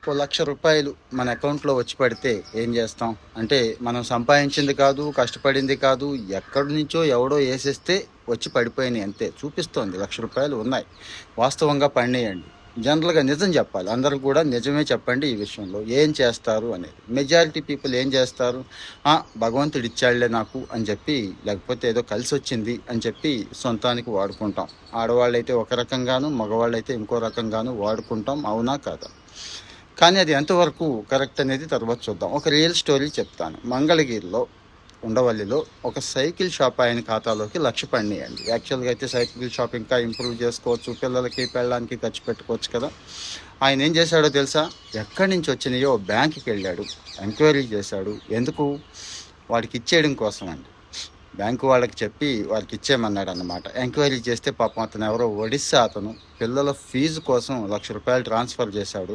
ఓ 1,00,000 మన అకౌంట్లో వచ్చి పడితే ఏం చేస్తాం? అంటే మనం సంపాదించింది కాదు, కష్టపడింది కాదు, ఎక్కడి నుంచో ఎవడో ఏసేస్తే వచ్చి పడిపోయినాయి అంతే. చూపిస్తోంది రూ. 1,00,000 ఉన్నాయి. వాస్తవంగా పడినాయండి. జనరల్‌గా నిజం చెప్పాలి. అందరూ కూడా నిజమే చెప్పండి ఈ విషయంలో. ఏం చేస్తారు అనేది. మెజారిటీ పీపుల్ ఏం చేస్తారు? భగవంతుడు ఇచ్చాడులే నాకు అని చెప్పి, లేకపోతే ఏదో కలిసొచ్చింది అని చెప్పి సొంతానికి వాడుకుంటాం. ఆడవాళ్ళైతే ఒక రకంగాను, మగవాళ్ళైతే ఇంకో రకంగాను వాడుకుంటాం. అవునా కాదా? కానీ అది ఎంతవరకు కరెక్ట్ అనేది తర్వాత చూద్దాం. ఒక రియల్ స్టోరీ చెప్తాను. మంగళగిరిలో ఉండవల్లిలో ఒక సైకిల్ షాప్ ఆయన ఖాతాలోకి 1,00,000 పడినాయండి. యాక్చువల్గా అయితే సైకిల్ షాప్ ఇంకా ఇంప్రూవ్ చేసుకోవచ్చు, పిల్లలకి పెళ్ళడానికి ఖర్చు పెట్టుకోవచ్చు కదా. ఆయన ఏం చేశాడో తెలుసా? ఎక్కడి నుంచి వచ్చినాయో బ్యాంకుకి వెళ్ళాడు, ఎంక్వైరీ చేశాడు. ఎందుకు? వాడికి ఇచ్చేయడం కోసం అండి. బ్యాంకు వాళ్ళకి చెప్పి వారికి ఇచ్చేయమన్నాడు అన్నమాట. ఎంక్వైరీ చేస్తే పాపం అతను ఎవరో ఒడిస్సా అతను పిల్లల ఫీజు కోసం 1,00,000 ట్రాన్స్ఫర్ చేశాడు.